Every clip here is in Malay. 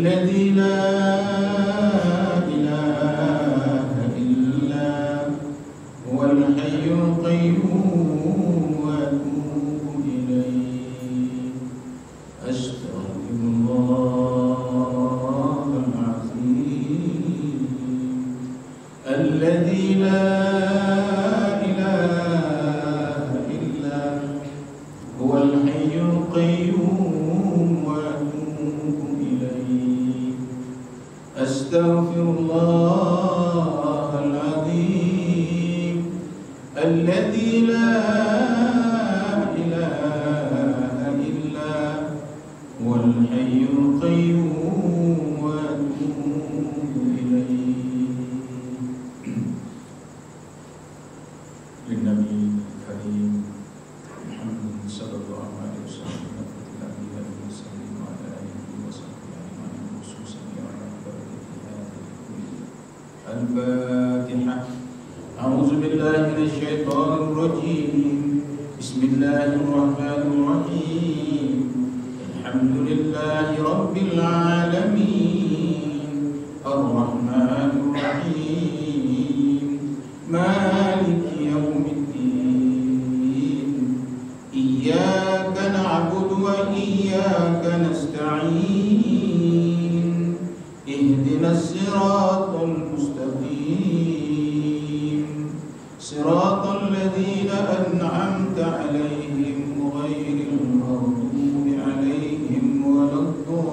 الذي لا إله إلا هو الحي القيوم وأتوب إليه أستغفر الله العظيم الذي لا إله إلا هو الحي القيوم وأتوب إليه أستغفر الله العظيم الذي لا إله إلا هو الحي القيوم وأتوب إليه. للنبي الكريم محمد صلى الله عليه وسلم الأنبياء والمرسلين وعلى آله وصحبه أجمعين خصوصا يا رب الفاتحة. أعوذ بالله من الشيطان الرجيم بسم الله الرحمن الرحيم الحمد لله رب العالمين الرحمن الرحيم مالك يوم الدين إياك نعبد وإياك نستعين اهدنا الصراط المستقيم صراط الذين أنعمت عليهم غير المغضوب عليهم ولا الضالين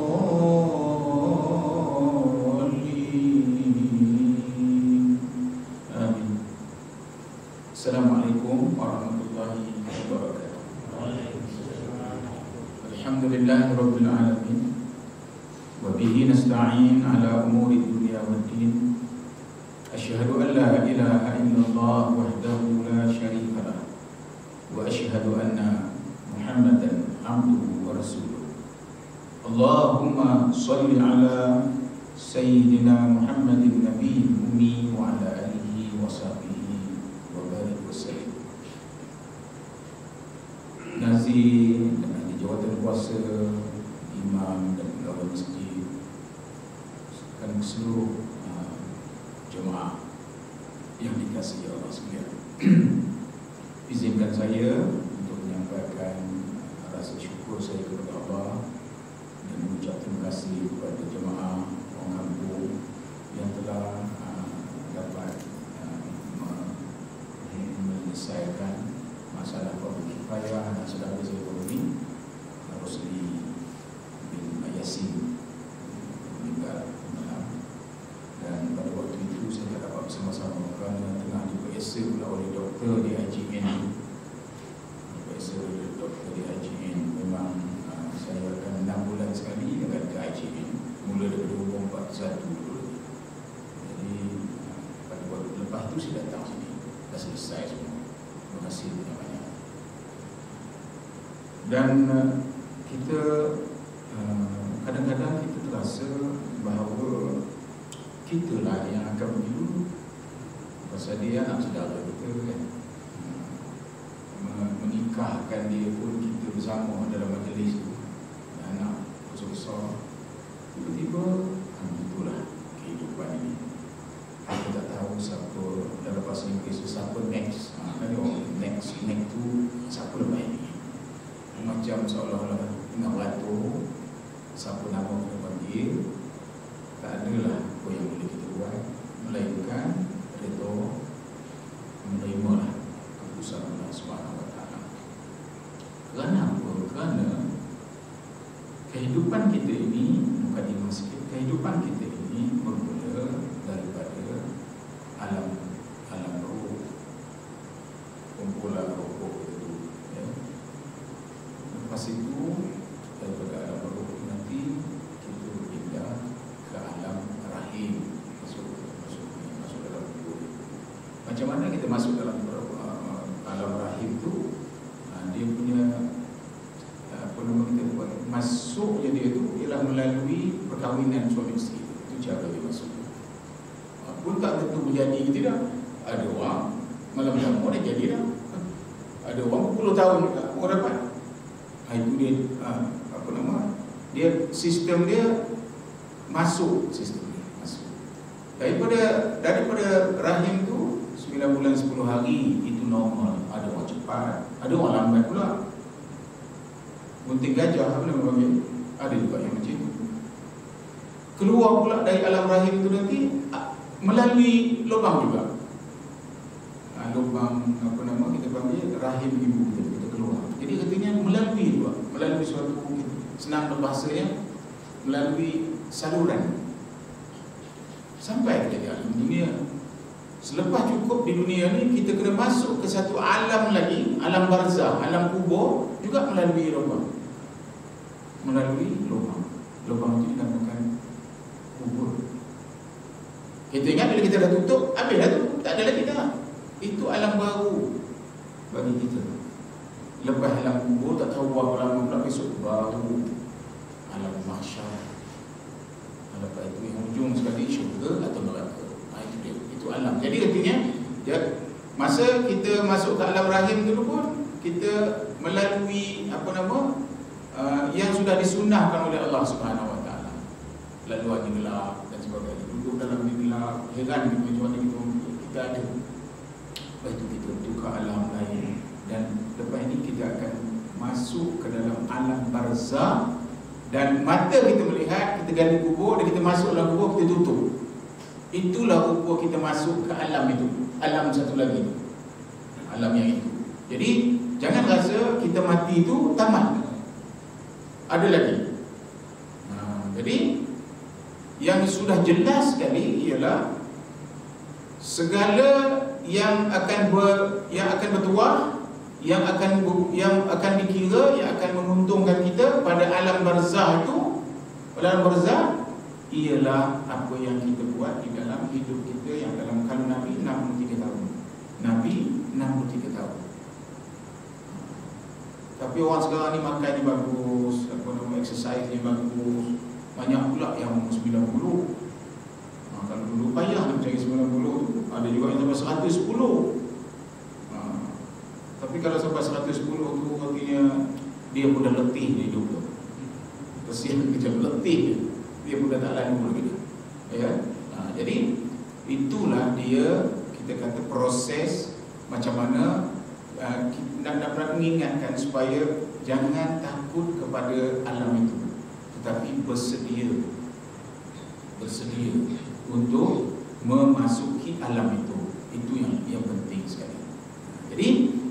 آمين. Assalamualaikum warahmatullahi wabarakatuh. Alhamdulillahi rabbil alamin wa bihi nasta'in ala umuri dunya waddin. Asyhadu an la ilaha illallah wahdahu la syarika lah wa asyhadu anna Muhammadan abduhu wa rasuluh. Allahumma shalli ala sayyidina Muhammadin nabiyil ummi wa ala alihi wa sahbihi wa barik wa sallim. Nazir dengan jawatan kuasa imam dan pegawai masjid dan seluruh jemaah yang dikasihi Allah sekalian. Izinkan saya untuk menyampaikan rasa syukur saya kepada Allah dan mengucap terima kasih kepada jemaah orang kampung yang telah dapat menyelesaikan masalah fardu kifayah dan saudara saya ini Rosli bin Yasin meninggal malam. Dan pada waktu itu saya tak dapat bersama-sama kerana tengah diperiksa pula oleh doktor di IGN. Diperiksa oleh doktor di IGN. Memang saya akan 6 bulan sekali dekat ke IGN. Mula daripada umur 41 dulu. Jadi pada waktu lepas tu saya datang sini. Dah selesai semua. Terima kasih banyak-banyak. Dan kita kadang-kadang kita terasa bahawa kita lah yang akan menyuruh pasal dia anak saudara kita kan. Menikahkan dia pun kita bersama dalam majlis tu. Anak besar-besar. Tiba-tiba itulah kehidupan ini. Kita tak tahu siapa dalam bahasa Inggeris siapa next. Kan orang next tu siapa lepas ini. Macam seolah-olah tengah beratur siapa nama kena panggil. Tak adalah apa yang boleh kita buat melainkan redha menerimalah keputusan Allah Subhanahu Wa Taala. Kerana apa? Kerana kehidupan kita ini mukadimah sikit. Kehidupan kita ini bermula daripada alam roh, kumpulan roh itu. Ya. Lepas itu daripada alam roh nanti kita berpindah ke alam rahim, masuk dalam kubur. Macam mana kita masuk dalam alam rahim tu? Dia punya apa nama kita buat masuknya dia tu ialah melalui perkahwinan suami isteri. Itu cara dia masuk. Pun tak tentu berjadi ke tidak. Ada orang malam-malam orang jadi dah. Ada orang 10 tahun orang dapat. Itu dia apa nama? Dia sistem dia masuk sistem ni, masuk. Daripada rahim tu 9 bulan 10 hari itu normal. Ada orang cepat, ada orang lambat pula. Gunting gajah apa nama panggil? Ada juga yang macam itu. Keluar pula dari alam rahim itu nanti melalui lubang juga. Lubang apa nama kita panggil rahim ibu kita keluar. Jadi katanya melalui suatu senang berbahasanya, melalui saluran sampai ke alam dunia. Selepas cukup di dunia ni, kita kena masuk ke satu alam lagi, alam barzah, alam kubur, juga melalui lubang. Lubang itu dinamakan kubur. Kita ingat bila kita dah tutup, habis dah tu, tak ada lagi dah. Itu alam baru bagi kita. Lepas alam kubur, tak tahu berapa lama pula besok baru alam mahsyar. Lepas itu yang ujung sekali syurga atau neraka. Itu dia, itu alam. Jadi artinya masa kita masuk ke alam rahim dulu pun, kita melalui yang sudah disunnahkan oleh Allah Subhanahu Wa Taala. Laluan yang gelap dan sebagainya. Duduk dalam yang gelap, heran macam mana kita ada. Lepas itu kita untuk ke alam lain. Dan lepas ini kita akan masuk ke dalam alam barzah. Dan mata kita melihat, kita gali kubur dan kita masuk dalam kubur, kita tutup. Itulah kubur kita masuk ke alam itu. Alam satu lagi, alam yang itu. Jadi jangan rasa kita mati itu tamat. Ada lagi. Jadi yang sudah jelas sekali ialah segala yang akan bertuah, yang akan dikira, yang akan menguntungkan kita pada alam barzah itu. Pada alam barzah ialah apa yang kita buat di dalam hidup kita, yang dalam kalau Nabi 63 tahun. Nabi 63 tahun. Tapi orang sekarang ni makan ni bagus, exercise ni bagus. Banyak pula yang 90. Kalau dulu payah nak cari 90 tu, ada juga yang sampai 110. Tapi kalau sampai 110 tu, artinya dia pun dah letih dia hidup tu. Kesian macam letih dia pun dah tak lalu lagi. Ya. Jadi itulah dia, kita kata proses macam mana nak mengingatkan supaya jangan takut kepada alam itu, tetapi bersedia untuk memasuki alam itu. Itu yang penting sekali. Jadi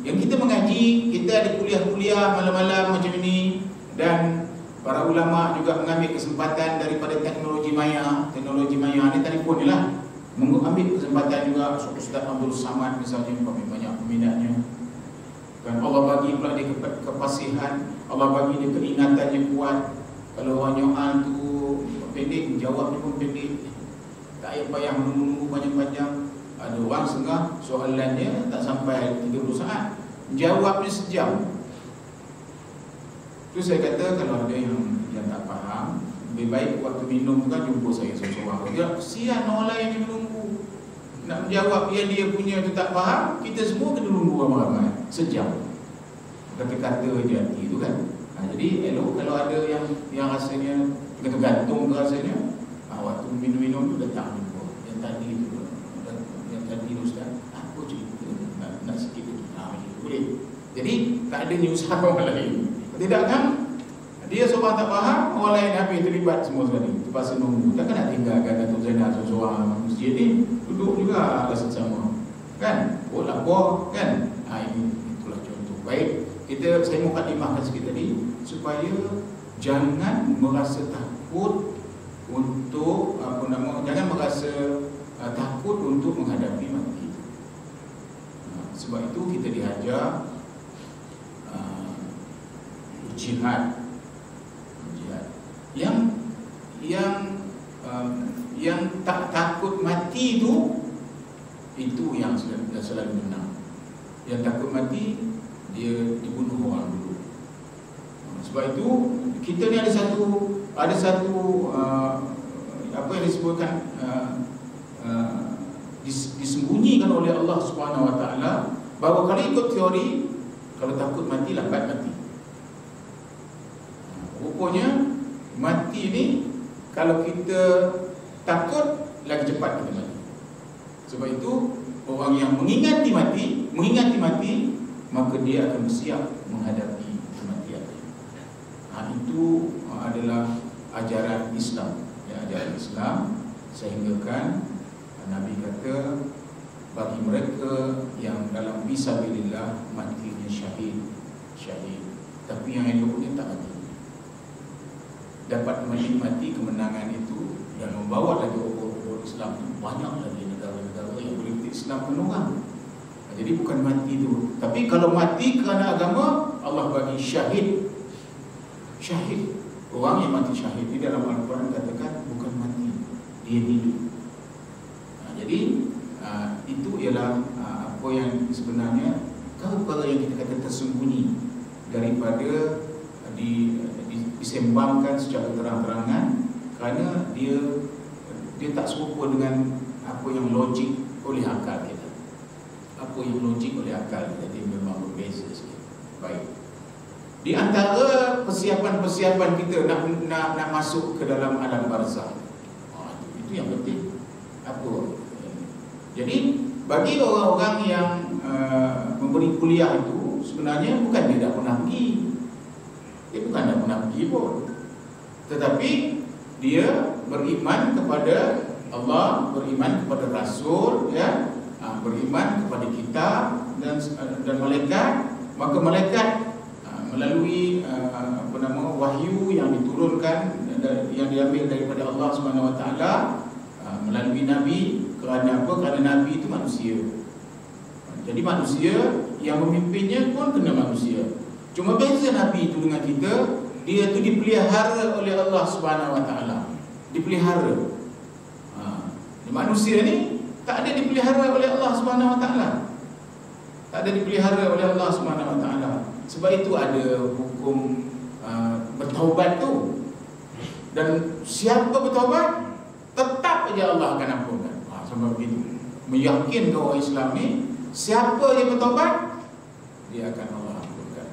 yang kita mengaji, kita ada kuliah-kuliah malam-malam macam ini, dan para ulama juga mengambil kesempatan daripada teknologi maya. Teknologi maya ni telefon ni lah, mengambil kesempatan juga. Ustaz Abdul Samad misalnya, banyak peminatnya. Dan Allah bagi pula dia kepasihan, Allah bagi dia keingatannya kuat. Kalau orang nyoal tu pendek, jawabnya pun pendek, tak payah menunggu panjang-panjang. Ada orang setengah soalannya tak sampai 30 saat, jawabnya sejam. Tu saya kata, kalau ada yang tak faham, lebih baik waktu minum tu kan jumpa saya seorang-seorang. Dia kesian orang lain yang menunggu nak menjawab yang dia punya tu tak faham. Kita semua kena menunggu ramai-ramai sejam, kata-kata je hati tu kan. Jadi elok kalau ada yang rasanya tergantung ke rasanya, waktu minum-minum tu datang jumpa yang tadi tu, Ustaz, apa cerita nak sikit lagi, macam tu boleh. Jadi tak ada usaha orang lain. Tidak kan, dia seorang tak faham, orang lain habis terlibat semua sekali, terpaksa nunggu. Takkan nak tinggalkan Datuk Zainal seorang masjid ni, duduk juga rasa sama kan, lapor kan. Itulah contoh. Baik, saya mukadimahkan sikit tadi supaya jangan merasa takut untuk jangan merasa takut untuk menghadapi mati. Sebab itu kita diajar jihad. Yang tak takut mati itu yang selalu menang. Yang takut mati, dia dibunuh orang dulu. Sebab itu kita ni ada satu apa yang disebutkan disembunyikan oleh Allah Subhanahu Wa Taala, bahawa kalau ikut teori, kalau takut mati lambat mati. Rupanya mati ni Kalau kita takut, lagi cepat kita mati. Sebab itu orang yang mengingati mati, maka dia akan bersiap menghadapi kematian. Itu adalah ajaran Islam, ya, ajaran Islam, sehingga kan Nabi kata bagi mereka yang dalam fisabilillah matinya syahid, tapi yang eloknya tak mati, dapat menikmati kemenangan itu dan membawa lagi obor-obor Islam. Banyak lagi negara-negara yang politik Islam penuh kan. Jadi bukan mati itu, tapi kalau mati kerana agama, Allah bagi syahid. Orang yang mati syahid di dalam Al-Quran katakan bukan mati, dia hidup. Jadi itu ialah apa yang sebenarnya perkara yang kita kata tersembunyi daripada disembangkan secara terang-terangan, kerana dia tak serupa dengan apa yang logik oleh akal kita. Dia memang berbeza sikit. Baik. Di antara persiapan kita nak masuk ke dalam alam barzakh, itu yang penting. Jadi bagi orang-orang yang memberi kuliah itu, sebenarnya bukan dia tak pernah pergi. Dia bukan tak pernah pergi pun, tetapi dia beriman kepada Allah, beriman kepada Rasul, ya, beriman kepada kitab dan malaikat. Maka malaikat melalui wahyu yang diturunkan, yang diambil daripada Allah Subhanahu Wa Taala melalui Nabi. Kerana apa? Kerana Nabi itu manusia. Jadi manusia yang memimpinnya pun kena manusia. Cuma beza Nabi itu dengan kita, dia itu dipelihara oleh Allah Subhanahu Wa Taala. Dipelihara. Manusia ni tak ada dipelihara oleh Allah Subhanahu Wa Taala. Tak ada dipelihara oleh Allah Subhanahu Wa Taala. Sebab itu ada hukum bertaubat tu. Dan siapa bertaubat, tetap aja Allah akan ampunkan. Sama begitu. Meyakinkan orang Islam ni, siapa yang bertaubat, dia akan Allah ampunkan.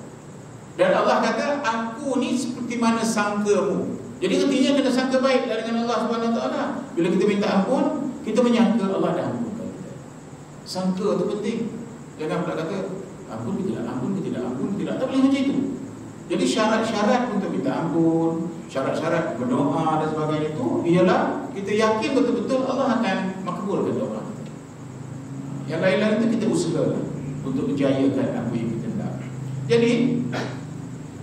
Dan Allah kata, aku ni seperti mana sangkamu. Jadi artinya kena sangka baik dengan Allah Subhanahu Wa Taala. Bila kita minta ampun, kita menyangka Allah dah ampunkan kita. Sangka tu penting. Jangan pula kata ampun ke tidak, tak boleh macam itu. Jadi syarat-syarat untuk minta ampun, syarat-syarat berdoa dan sebagainya itu ialah kita yakin betul-betul Allah akan makbulkan doa. Yang lain-lain itu kita usaha untuk menjayakan apa yang kita nak. Jadi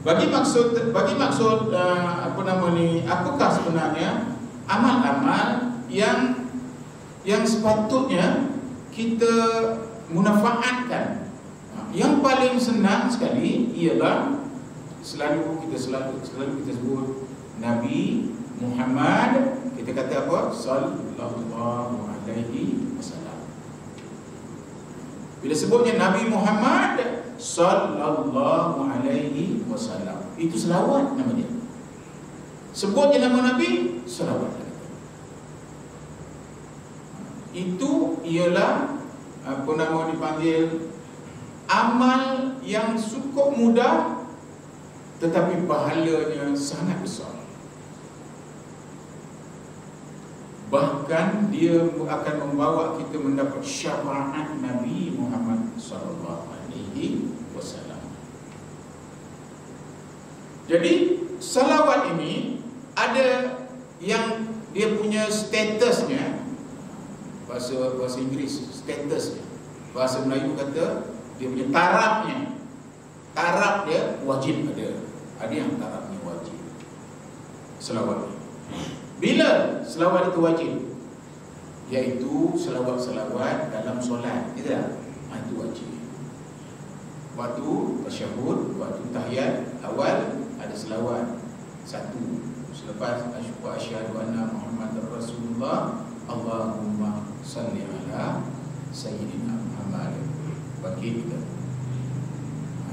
bagi maksud apakah sebenarnya amal-amal yang sepatutnya kita munafaatkan. Yang paling senang sekali ialah selalu kita sebut Nabi Muhammad. Kita kata apa? Sallallahu alaihi wasallam. Bila sebutnya Nabi Muhammad sallallahu alaihi wasallam, itu selawat nama dia. Sebutnya nama Nabi, selawat. Itu ialah dipanggil amal yang cukup mudah, tetapi pahalanya sangat besar. Bahkan dia akan membawa kita mendapat syafaat Nabi Muhammad sallallahu alaihi wasallam. Jadi salawat ini ada yang dia punya statusnya, bahasa Inggeris statusnya, bahasa Melayu kata dia punya tarafnya. Taraf dia wajib ada yang tarafnya wajib selawat. Bila selawat itu wajib, iaitu selawat-selawat dalam solat, tidak? Itu wajib. Waktu tasyahud, waktu tahiyat awal ada selawat satu. Selepas asyhadu anna Muhammadar Rasulullah, Allahumma salli ala Sayyidina Muhammad. Bagi kita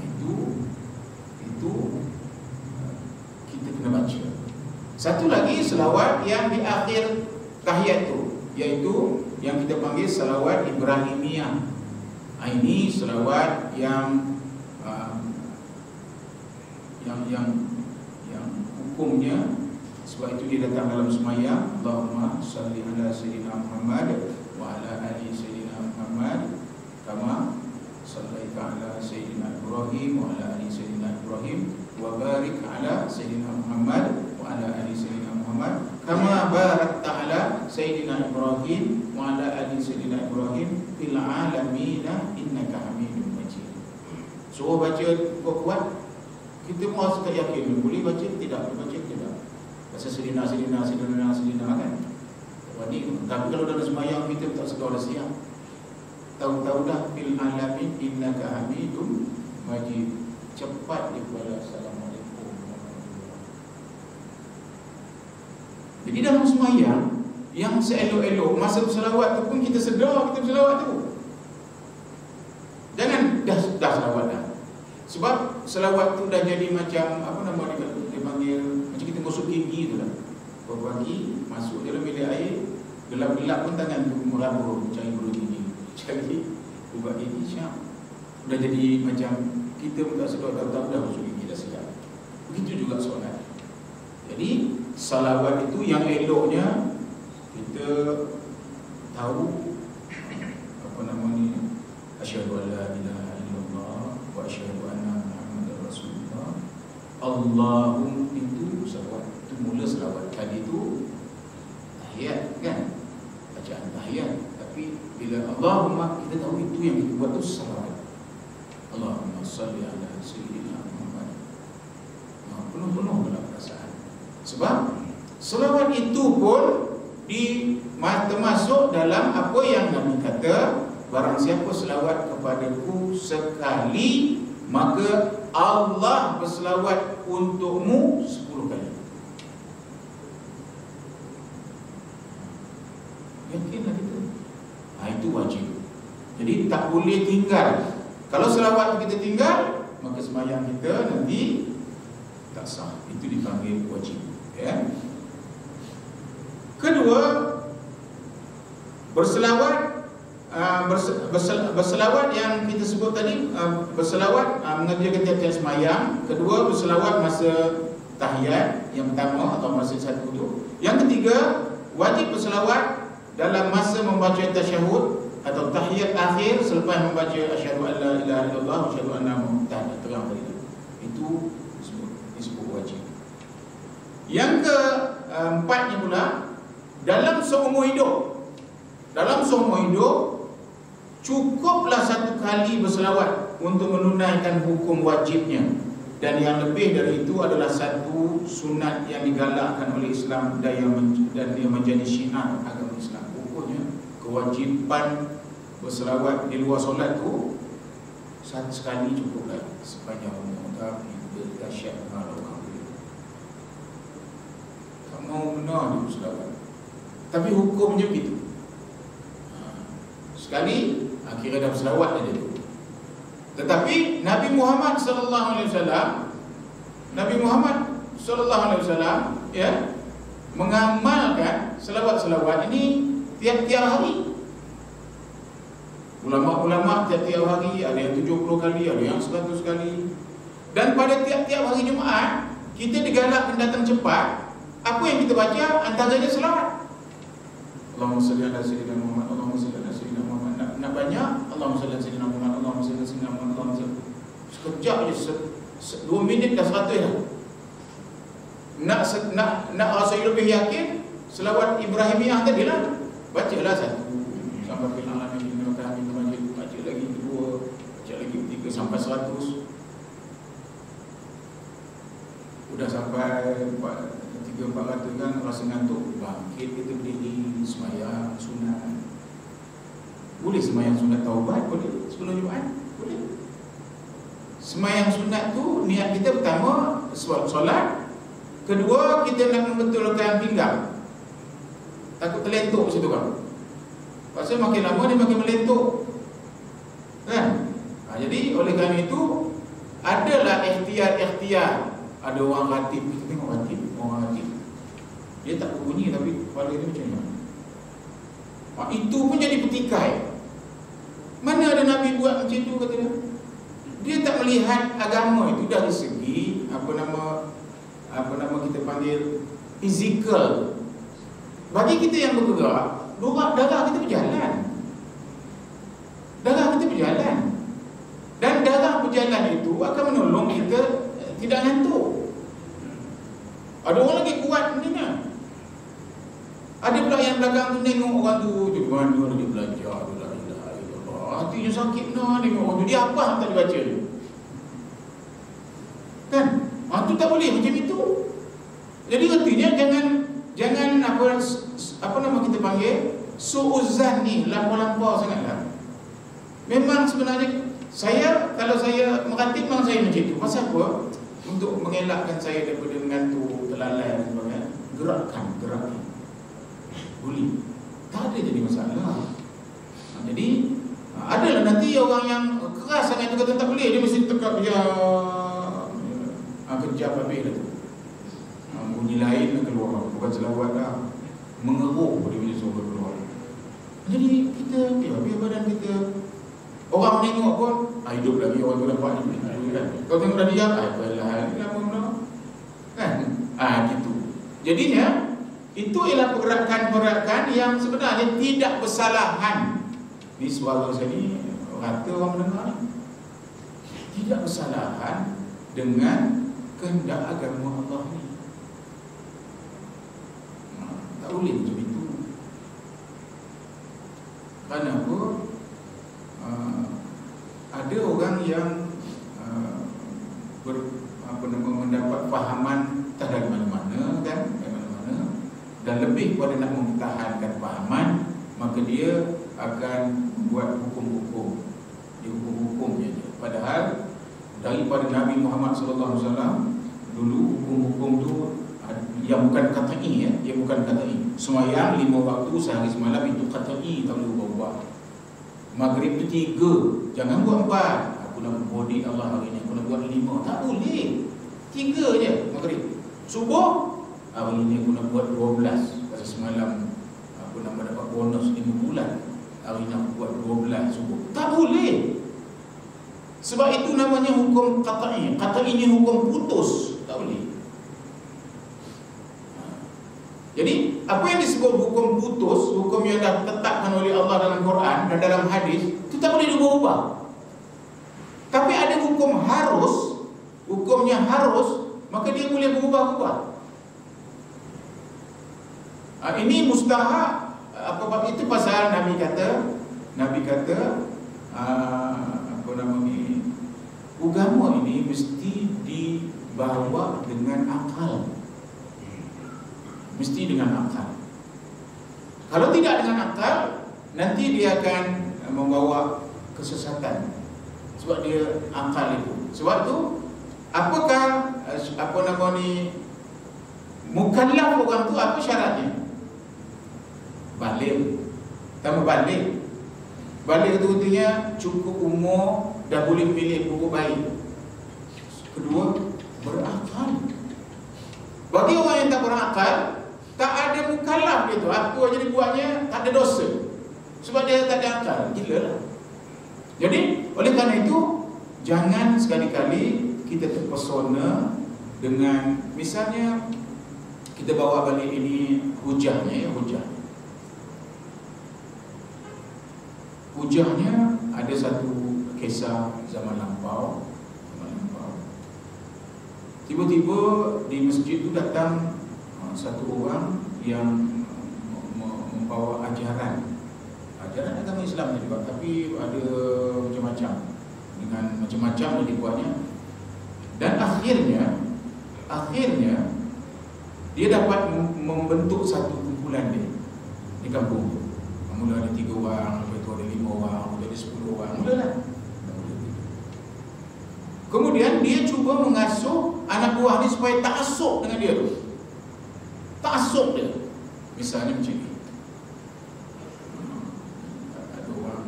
itu kita kena baca. Satu lagi selawat yang di akhir tahiyat itu, iaitu yang kita panggil selawat Ibrahimiyah. Ini selawat yang hukumnya Sebab itu dia datang dalam sembahyang, Allahumma salli ala sayyidina Muhammad wa ala ali sayyidina Muhammad kama sallaita ala sayyidina Ibrahim wa ala ali sayyidina Ibrahim wa barik ala sayyidina Muhammad wa ala ali sayyidina Muhammad kama barakta ala sayyidina Ibrahim wa ala ali sayyidina Ibrahim fil alamin innaka Hamidum Majid. Suruh baca kuat-kuat. Kita mahu sekali yakin boleh baca tidak, baca tidak. Rasa sedina kan. Tapi kalau dalam sembahyang kita tak sedar dah siap. Tahu-tahu dah fil alamin innaka Hamidum Majid. Cepat dia kepada Assalamualaikum. Jadi dalam sembahyang yang seelok-elok masa berselawat tu pun kita sedar kita berselawat tu. Jangan dah selawat dah. Sebab selawat tu dah jadi macam apa nama dia panggil, macam kita gosok gigi tu lah. Pagi masuk dalam bilik air, gelap-gelap pun tangan tu merabur cari bulu gigi, cari ubat gigi siap. Dah jadi macam kita pun tak sedar, tahu-tahu dah gosok gigi dah siap. Begitu juga solat. Jadi salawat itu yang eloknya kita tahu apa nama ni, asyhadu an la ilaha illallah wa asyhadu anna Muhammadar Rasulullah. Allahum itu salawat, itu mula salawat. Tadi itu tahiyat kan, bacaan tahiyat. Tapi bila Allahumma, kita tahu itu yang kita buat tu salawat. Allahumma salli ala sayyidina Muhammad. Penuh-penuh dalam perasaan. Sebab salawat itu pun termasuk dalam apa yang Nabi kata, barang siapa selawat kepadaku sekali, maka Allah berselawat untukmu 10 kali. Yakinlah kita. Itu wajib. Jadi tak boleh tinggal. Kalau selawat kita tinggal, maka sembahyang kita nanti tak sah. Itu dipanggil wajib. Ya. Kedua, berselawat yang kita sebut tadi, berselawat mengerjakan tiap-tiap sembahyang. Kedua, berselawat masa tahiyat yang pertama atau masa satu tu. Yang ketiga, wajib berselawat dalam masa membaca tasyahud atau tahiyat akhir selepas membaca asyhadu an la ilaha illallah wa asyhadu anna Muhammadan, terang tadi. Itu disebut wajib. Yang keempatnya pula, dalam seumur hidup, cukuplah satu kali berselawat untuk menunaikan hukum wajibnya. Dan yang lebih dari itu adalah satu sunat yang digalakkan oleh Islam dan dia menjadi syiar agama Islam. Pokoknya kewajiban berselawat di luar solat tu satu sekali cukuplah sepanjang umur. Tapi dahsyat kalau tak mau benar dia berselawat. Tapi hukumnya begitu. Sekali akhirnya dah berselawat dia tu. Tetapi Nabi Muhammad sallallahu alaihi wasallam ya mengamalkan selawat-selawat ini tiap-tiap hari. Ulama-ulama tiap-tiap hari ada yang 70 kali, ada yang 100 kali. Dan pada tiap-tiap hari Jumaat kita digalakkan datang cepat. Apa yang kita baca antaranya selawat. Allahumma salli ala sayyidina Muhammad, Allahumma salli ala sayyidina Muhammad. Nak banyak, Allahumma salli ala sayyidina Muhammad, Allahumma salli ala sayyidina Muhammad, Allahumma salli. Sekejap je, 2 minit dah 100 dah. Nak rasa lebih yakin, selawat Ibrahimiyah tadi lah. Bacalah satu sampai fil alamin innaka Hamidum Majid. Baca lagi kedua, baca lagi ketiga sampai 100. Udah sampai 300-400 kan rasa ngantuk, bangkit kita berdiri sembahyang sunat. Boleh sembahyang sunat taubat, boleh sebelum Jumaat, boleh. Sembahyang sunat tu niat kita pertama solat, kedua kita nak membetulkan pinggang. Takut terlentuk situ kan. Pasal makin lama dia makin melentuk. Kan? Jadi oleh kerana itu adalah ikhtiar. Ada orang ratib, kita tengok orang ratib. Dia tak berbunyi tapi kepala dia macam mana. Itu pun jadi petikai. Mana ada Nabi buat macam tu, kata dia. Dia tak melihat agama itu dari segi apa nama kita panggil fizikal. Bagi kita yang bergerak, darah kita berjalan. Darah kita berjalan. Dan darah berjalan itu akan menolong kita tidak ngantuk. Ada orang lagi kuat ni kan. Ada pula yang belakang tu tengok orang tu mana dia belajar la ilaha illallah. Hatinya sakit nak tengok orang tu. Dia apa yang tak dibaca dia? Kan? Tu tak boleh macam itu. Jadi artinya jangan apa nama kita panggil suuzan ni lampau-lampau sangatlah. Memang sebenarnya kalau saya meratib memang saya macam itu. Pasal apa? Untuk mengelakkan saya daripada mengantuk, terlalai dan sebagainya. Gerakkan. Boleh. Tak ada jadi masalah. Jadi adalah nanti orang yang keras sangat tu kata tak boleh, dia mesti tekap dia kejap habis dah tu. Bunyi lain nak keluar, bukan selawat dah. Mengeruh dia punya suara keluar. Jadi kita biar badan kita, orang tengok pun hidup lagi, orang tu dapat ni kan. Kau tengok dah diam, apalah ni lama kan. Gitu. Jadinya itu ialah pergerakan-pergerakan yang sebenarnya tidak bersalahan. Ni suara saya ni rata orang mendengar ni. Tidak bersalahan dengan kehendak agama Allah ni. Tak boleh macam itu. Kenapa? Ada orang yang mendapat fahaman tak dari mana-mana kan, dari mana-mana, dan lebih pada nak mempertahankan fahaman, maka dia akan buat hukum-hukum. Dia hukum-hukumnya je. Padahal daripada Nabi Muhammad SAW dulu hukum-hukum tu yang bukan qat'i ya, dia bukan qat'i. Sembahyang 5 waktu sehari semalam itu qat'i, tak boleh ubah-ubah. Maghrib itu 3, jangan buat 4. Aku nak body Allah hari ni, aku nak buat 5, tak boleh. 3 je maghrib. Subuh hari ni aku nak buat 12. Pasal semalam aku nak dapat bonus 5 bulan. Hari ni aku buat 12 subuh. Tak boleh. Sebab itu namanya hukum qat'i. Qat'i ni hukum putus, tak boleh. Jadi apa yang disebut hukum putus, hukum yang dah ditetapkan oleh Allah dalam Quran dan dalam hadis, itu tak boleh diubah-ubah. Tapi ada hukum harus, hukumnya harus, maka dia boleh berubah-ubah. Ini mustahak. Apa itu pasal Nabi kata apa nama ni, agama ini mesti dibawa dengan akal. Mesti dengan akal. Kalau tidak dengan akal, nanti dia akan membawa kesesatan. Sebab dia akal itu. Sebab itu, apakah apa nama ni, mukallaf orang tu apa syaratnya? Balik. Tambah balik. Balik itu artinya cukup umur, dah boleh pilih buku baik. Kedua, berakal. Bagi orang yang tak berakal, tak ada mukallaf dia tu. Apa aja dibuatnya tak ada dosa. Sebab dia tak ada akal. Gila lah. Jadi oleh kerana itu, jangan sekali-kali kita terpesona dengan, misalnya kita bawa balik ini hujahnya, hujahnya ada satu kisah zaman lampau. Tiba-tiba di masjid itu datang satu orang yang membawa ajaran agama Islam juga, tapi ada macam-macam, dengan macam-macam yang dibuatnya. Dan akhirnya dia dapat membentuk satu kumpulan dia di kampung. Mula ada 3 orang, lepas itu ada 5 orang, lepas ada 10 orang, mulalah. Kemudian dia cuba mengasuh anak buah ni supaya ta'assub dengan dia tu. Ta'assub dia. Misalnya macam ni. Ada orang,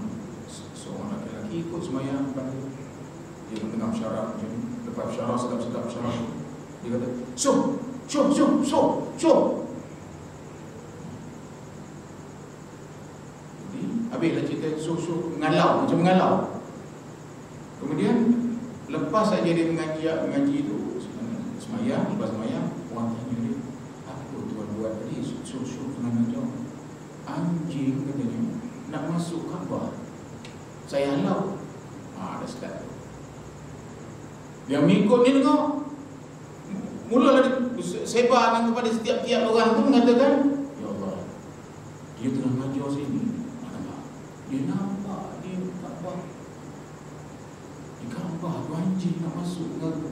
seorang lelaki ikut semayang pada dia tengah syarah macam ni. Lepas syarah, sedap-sedap syarah, dia kata, Syuh. Jadi habislah cerita syuh, mengalau. Kemudian lepas saja dia mengaji itu, semayang, lepas semayang, orang tanya dia, apa tu anjing katanya nak masuk Kaabah. Saya halau. Dah start. Dia mengikut ni tengok. Mulalah sebarkan kepada setiap-tiap orang tu mengatakan, ya Allah, dia telah mengajar sini. Dia nampak di Kaabah. Di Kaabah tu anjing nak masuk ke aku.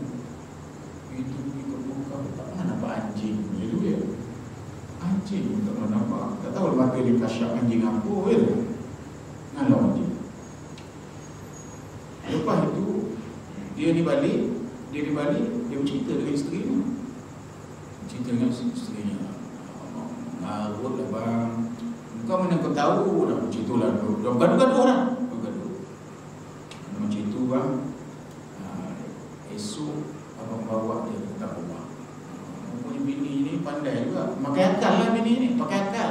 Itu ikut muka. Tak pernah nampak anjing. Macam tu ya. Anjing tak pernah nampak. Tak tahu mata dia kasyap anjing apa ya. Ngalau anjing. Lepas itu dia di balik, dia bercerita dengan isteri ni. Cerita dengan isterinya. Ngarut lah bang. Kau mana kau tahu dah macam itulah. Dah gaduh-gaduh dah. Macam itu bang. Esok abang bawa dia ke rumah. Punya bini ni pandai juga. Pakai akal lah bini ni. Pakai akal.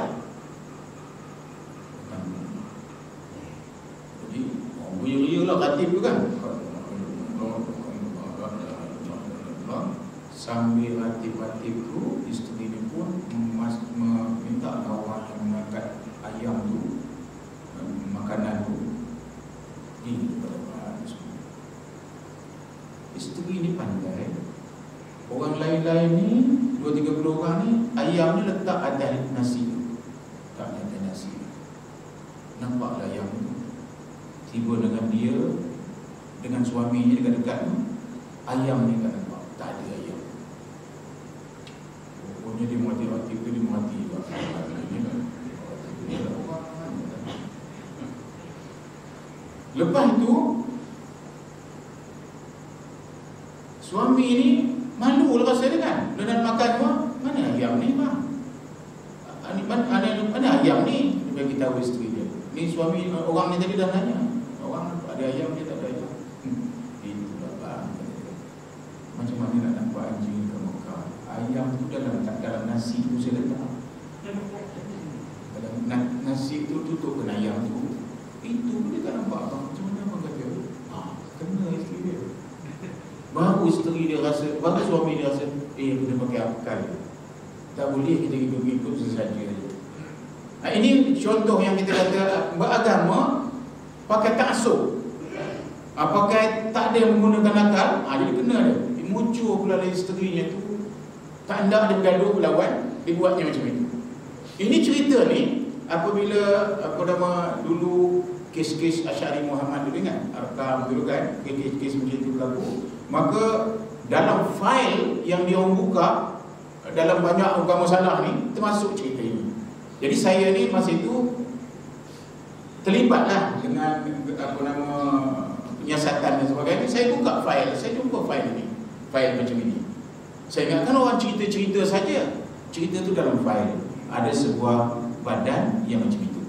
Jadi ria-ria lah khatib tu kan. Sambil khatib-khatib tu, isteri ni pun minta kawan yang mengangkat ayam tu, makanan tu ini kepada Pak Ismail. Isteri ni pandai. Orang lain-lain ni 2-30 orang ni, ayam ni letak atas nasi. Tak ada nasi. Nampaklah ayam tu tiba dengan dia, dengan suaminya dekat-dekat tu. Ayam ni tak nampak. Tak ada ayam. Pokoknya dia mati waktu tu, dia mati waktu lepas tu suami ni malu lah rasa dia kan. Dia nak makan tu, mana ayam ni bang? Mana ayam ni? Dia bagi tahu isteri dia. Ni suami orang ni tadi dah nanya. Orang ada ayam, dia tak ada ayam. Itulah bang. Macam mana nak nampak anjing ke Mekah? Ayam tu dalam nasi tu saya letak. Dalam nasi tu tutup dengan ayam tu. Itu pun dia tak nampak bang. Macam mana abang kata? Kena isteri dia. Baru isteri dia rasa, baru suami dia rasa, kena pakai akal. Tak boleh kita ikut-ikut sesaja. Ini contoh yang kita kata beragama pakai ta'assub. Pakai tak ada menggunakan akal, jadi kena dia. Muncul pula dari isterinya tu, tak hendak dia bergaduh berlawan, dibuatnya macam itu. Ini cerita ni apabila dulu kes-kes Asy'ari Muhammad dulu ingat, Arkam dulu kan, kes-kes macam itu berlaku. Maka dalam fail yang dia buka dalam banyak agama salah ni termasuk cerita ini. Jadi saya ni masa itu terlibatlah dengan penyiasatan dan sebagainya. Saya buka fail, saya jumpa fail ini, fail macam ini. Saya ingatkan orang cerita-cerita saja. Cerita tu dalam fail ada sebuah badan yang macam itu.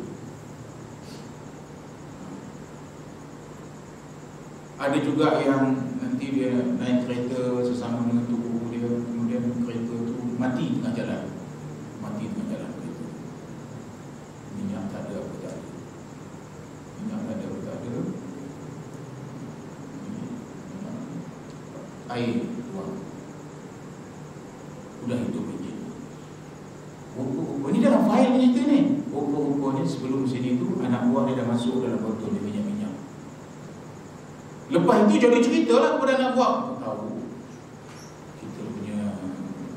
Ada juga yang nanti dia naik kereta sesama dengan tubuh dia, kemudian kereta tu mati tengah jalan. Mati tengah jalan kereta. Minyak tak ada, apa tak ada. Minyak tak ada, apa tak ada. Air keluar. Udah hidup je. Rupa-rupa ni dalam fail cerita ni. Rupa-rupanya sebelum sini tu anak buah dia dah masuk dalam botol dia minyak-minyak. Lepas itu jadi cerita lah kepada anak buah. Tahu kita punya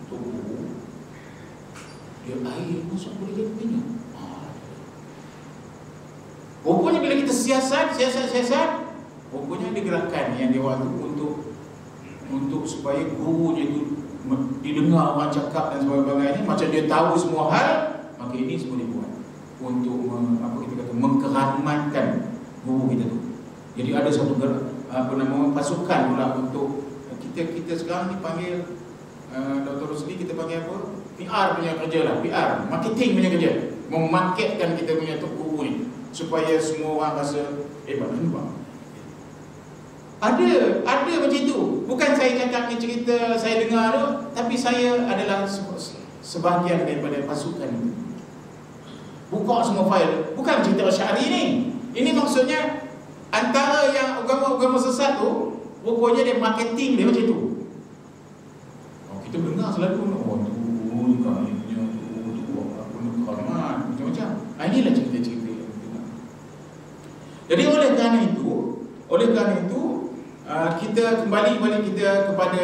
tubuh dia air masuk boleh jadi minyak. Rupanya bila kita siasat, rupanya digerakkan yang dia buat untuk supaya gurunya itu didengar orang cakap dan sebagainya, macam dia tahu semua hal, maka ini semua dibuat untuk mengkeramatkan guru kita tu. Jadi ada satu pasukan pula untuk kita sekarang ni panggil Dr. Rusli, kita panggil apa? PR punya kerja lah, PR, marketing punya kerja, memarketkan kita punya tu guru ni supaya semua orang rasa nampak. Ada macam itu. Bukan saya cakap ni cerita saya dengar tu, tapi saya adalah sebahagian daripada pasukan itu. Buka semua fail. Bukan cerita Asy'ari ni. Ini maksudnya antara yang agama-agama sesat tu, rupanya dia marketing dia macam tu. Kita dengar selalu tu punya tu macam-macam. Inilah cerita oleh kerana itu kita kembali balik kita kepada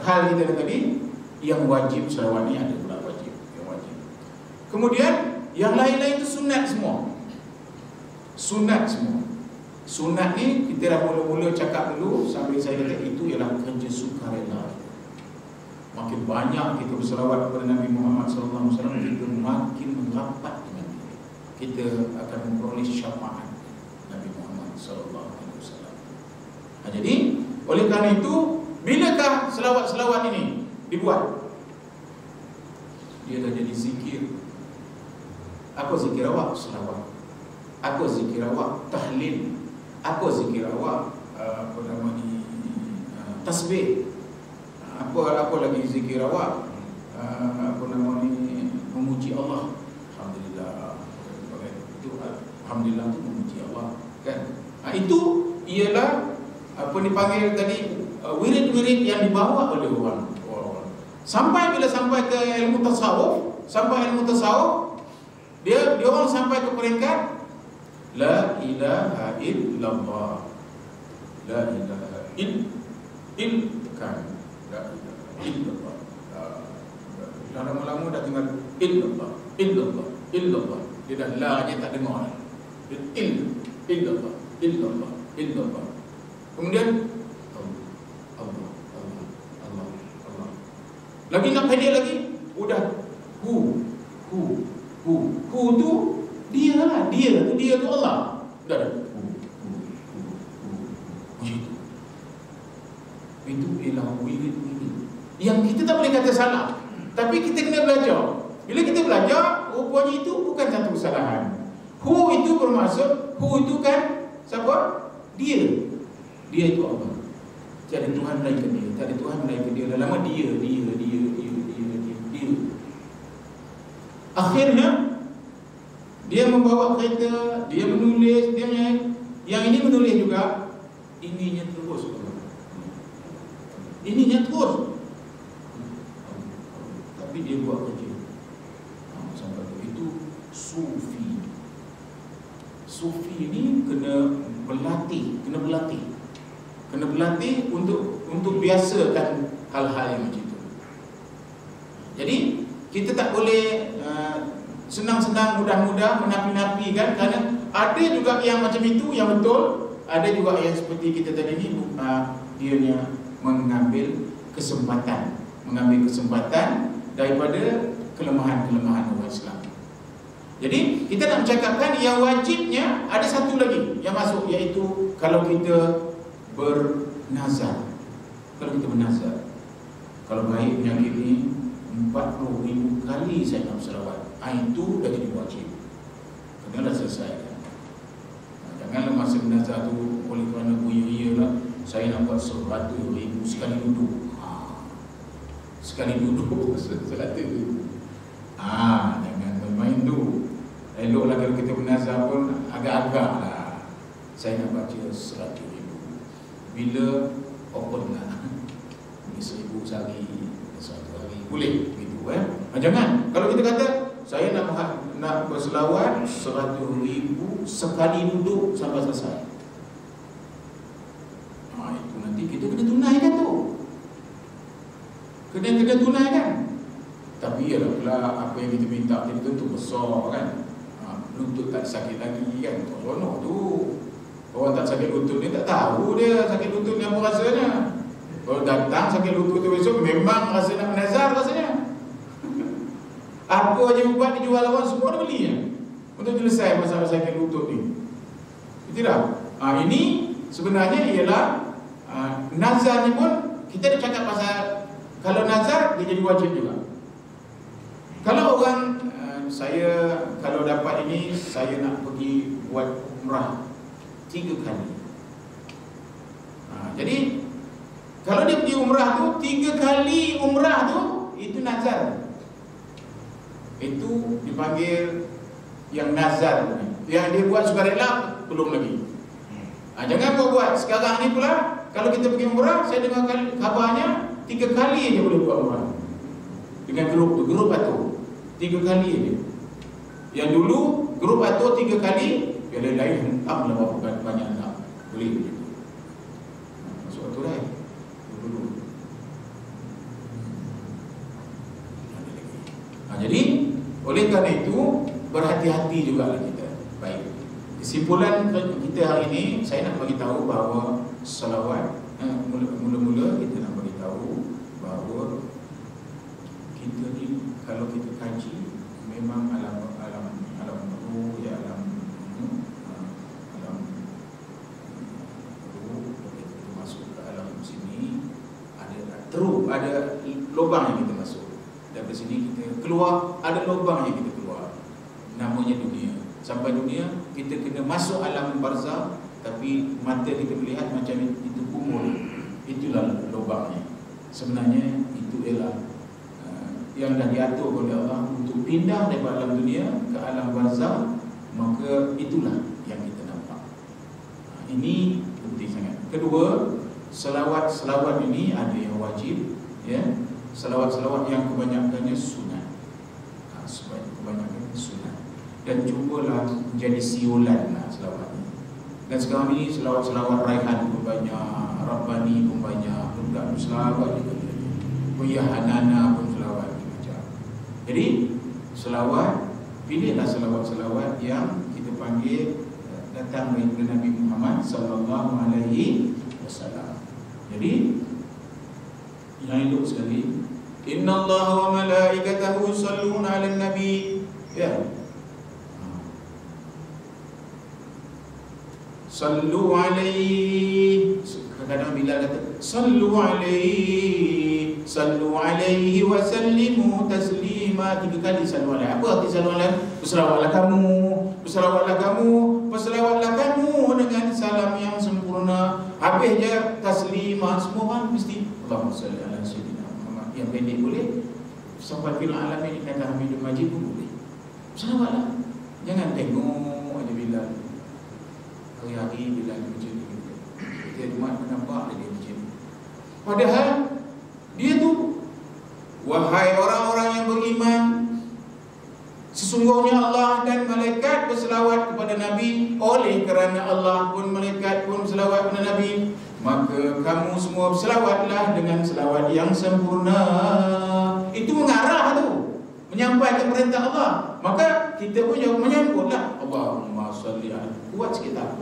hal kita tadi, yang wajib selawat ni ada pula wajib, yang wajib. Kemudian yang lain-lain itu sunat semua. Sunat semua. Sunat ni kita dah mula-mula cakap dulu sampai saya kata itu ialah kerja sukarela. Makin banyak kita berselawat kepada Nabi Muhammad SAW, kita makin merapat dengan dia. Kita akan memperoleh syafaat Nabi Muhammad SAW. Jadi oleh kerana itu, bilakah selawat-selawat ini dibuat? Dia dah jadi zikir. Apa zikir awak? Selawat. Apa zikir awak? Tahlil. Apa zikir awak? Apa nama ni? Tasbih. Apa lagi zikir awak? Apa nama ni? Memuji Allah. Alhamdulillah. Itu alhamdulillah itu memuji Allah, kan? Itu ialah apa dipanggil tadi wirid-wirid yang dibawa oleh orang. Sampai bila sampai ke ilmu tasawuf, dia orang sampai ke peringkat la ilaha illallah. La ilaha illallah. Dah lama-lama dah tinggal illallah. Dia dah la je tak dengar. Illallah. Kemudian Allah. Lagi nak pendek lagi, udah hu tu dia lah, dia tu Allah. Dah. Itu ialah wirid-wirid yang kita tak boleh kata salah, tapi kita kena belajar. Bila kita belajar, rupanya itu bukan satu kesalahan. Hu itu bermaksud, hu itu kan siapa? Dia itu Allah. Tiada Tuhan melainkan dia. Tak ada Tuhan melainkan dia. Lama dia. Akhirnya dia membawa kereta, dia menulis, yang ini menulis juga, ininya terus. Tapi dia buat kerja. Sampai itu Sufi ini kena berlatih untuk biasakan hal-hal yang macam itu. Jadi kita tak boleh senang-senang, mudah-mudah menapi-napi kan, kerana ada juga yang macam itu yang betul, ada juga yang seperti kita tadi ni dianya mengambil kesempatan daripada kelemahan-kelemahan orang Islam. Jadi kita nak mencakapkan yang wajibnya ada satu lagi yang masuk, iaitu kalau kita bernazar. Kalau baik penyakit ni 40,000 kali saya nak berselawat, itu dah jadi wajib. Kena dah selesai kan? Janganlah masa bernazar tu oleh kerana buaya-buaya lah, saya nak buat 100,000 sekali duduk. Sekali duduk 100,000. Jangan main tu. Eloklah kalau kita bernazar pun agak-agak lah, saya nak baca 100,000. Bila open lah 1,000 sehari, 1 hari boleh gitu jangan. Kalau kita kata saya nak berselawat 100,000 sekali duduk sampai selesai, itu nanti kita kena tunaikan tu. Kena tunaikan. Tapi ialah pula apa yang kita minta kita tentu besar kan. Lutut tak sakit lagi kan, seronok tu. Orang tak sakit lutut ni tak tahu dia sakit lutut ni apa rasanya. Kalau datang sakit lutut tu besok, memang rasa nak menazar rasanya. Apa aja buat dijual orang, semua dia beli ya, untuk selesai masalah sakit lutut ni. Tidak. Ini sebenarnya ialah nazar ni pun kita dah cakap pasal, kalau nazar dia jadi wajib juga. Kalau orang saya kalau dapat ini, saya nak pergi buat umrah 3 kali. Jadi kalau dia pergi umrah tu 3 kali umrah tu, itu nazar. Itu dipanggil yang nazar. Yang dia buat sukarela belum lagi. Jangan buat sekarang ni pula. Kalau kita pergi umrah, saya dengar kabarnya 3 kali dia boleh buat umrah dengan grup atur 3 kali dia. Yang dulu grup atur 3 kali, Yang lain hentaklah berapa banyak anak. Boleh begitu. Masuk aturan dulu. Jadi oleh kerana itu berhati-hati juga kita. Baik. Kesimpulan kita hari ini, saya nak bagi tahu bahawa selawat mula-mula kita nak bagi tahu bahawa kita ni kalau kita kaji memang alam roh ya alam roh kita masuk ke alam sini ada lubang yang kita masuk. Dari sini kita keluar, ada lubang yang kita keluar. Namanya dunia. Sampai dunia kita kena masuk alam barzah, tapi mata kita melihat macam itu kumur. Itulah lubangnya. Sebenarnya itu ialah yang dah diatur oleh Allah untuk pindah daripada alam dunia ke alam barzah, maka itulah yang kita nampak. Ini penting sangat. Kedua, selawat ini ada yang wajib, ya. Selawat yang kebanyakannya sunat. Kebanyakannya sunat. Dan cubalah menjadi siulan selawat ini. Dan sekarang ini selawat Raihan pun banyak, Rabbani pun banyak, bukan selawat juga. Ya Hanana pun selawat macam. Jadi selawat, pilihlah selawat yang kita panggil datang dari Nabi Muhammad sallallahu alaihi wasallam. Jadi yang hidup sekali, Inna Allah wa malaikatahu yusalluna 'alan nabi. Ya. Sallu alaihi. Kadang-kadang bila kata sallu alaihi wa sallimu taslima, 3 kali sallu alaihi. Apa arti sallu alaihi? Berselawatlah kamu dengan salam yang sempurna. Habis je taslima, semua orang mesti Allahumma salli ala sayyidina Muhammad. Yang pendek boleh, sampai fil alamin innaka Hamidum Majid pun boleh. Selawatlah. Jangan tengok aja Bilal. Hari-hari Bilal macam ni. Dia rumah nampak dia macam ni. Padahal dia tu, wahai orang-orang yang beriman, sesungguhnya Allah dan malaikat berselawat kepada Nabi. Oleh kerana Allah pun malaikat pun selawat kepada Nabi, maka kamu semua berselawatlah dengan selawat yang sempurna. Itu mengarah tu, menyampaikan perintah Allah. Maka kita pun jauh menyambutlah Allahumma salli ala. Kuat sikit tak?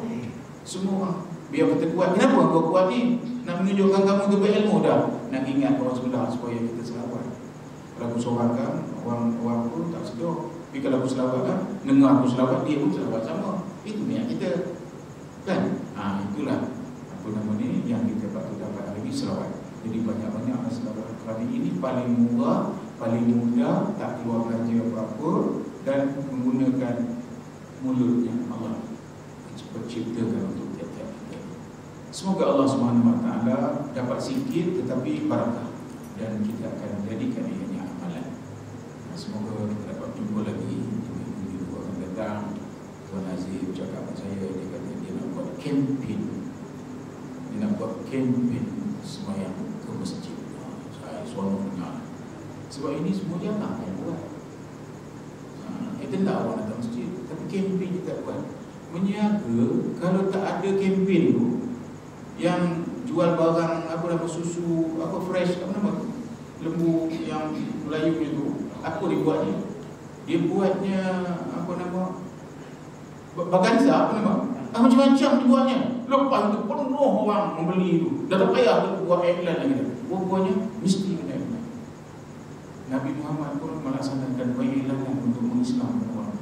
Semua orang biar kita kuat. Kenapa kau kuat ni? Nak menunjukkan kamu tu berilmu dah. Nak ingat orang sebelah supaya kita selawat. Kalau aku sorakan, orang pun tak sedar. Tapi kalau aku selawat kan, dengar aku selawat, dia pun selawat sama. Itu niat kita. Kan? Itulah apa nama ni yang kita patut dapat hari ini, selawat. Jadi banyak-banyak selawat. Kali ini paling murah, paling mudah, tak keluar belanja apa-apa, dan menggunakan mulutnya Allah penciptakan untuk tiap-tiap kita. Semoga Allah SWT dapat sikit tetapi barakah, dan kita akan jadikan ianya amalan. Semoga kita dapat jumpa lagi minggu akan datang. Tuan Aziz cakap dengan saya, dia kata dia nak buat kempen. Dia nak buat kempen semayang ke masjid. Saya suara dengar. Sebab ini semua jangan yang buat. Kita tak orang datang masjid, tapi kempen kita buat. Menyaga, kalau tak ada kempen tu yang jual barang apa nama susu, apa fresh, apa nama lembu yang Melayu itu, apa dia buatnya? Dia buatnya apa nama baganza, apa nama? Macam-macam dia buatnya. Lepas tu penuh orang membeli tu. Dah tak payah tu buat iklan lagi. Buat-buatnya mesti kena iklan. Nabi Muhammad pun melaksanakan pengiklanan untuk mengislamkan orang.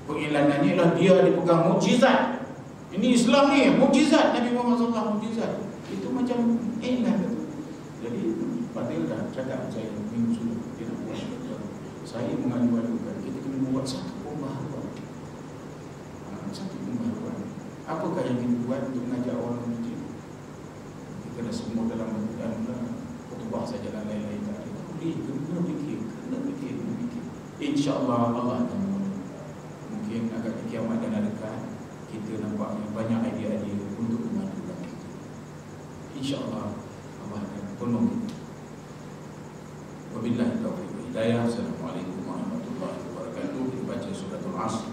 Pengilanannya ialah dia dipegang mukjizat. Ini Islam ni, mukjizat Nabi Muhammad SAW, mukjizat. Itu macam iklan tu. Jadi Fadil dah cakap saya minggu sudah dia nak buat. Saya mengadu-adukan kita kena buat satu pembaharuan. Satu pembaharuan. Apakah yang kita buat untuk mengajak orang ke masjid? Kita dah semua dalam khutbah saja dan lain-lain tak ada. Kena fikir. InsyaAllah Allah akan menolong. Mungkin agak kiamat dan dekat, kita nampaknya banyak idea-idea untuk memajukan kita. InsyaAllah Allah akan tolong kita. Wabillahi taufiq wal hidayah. Assalamualaikum warahmatullahi wabarakatuh. Kita baca suratul Asr.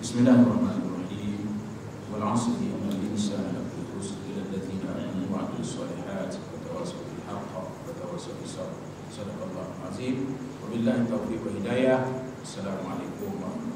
Bismillahirrahmanirrahim. taufik wa hidayah. Assalamualaikum warahmatullahi wabarakatuh.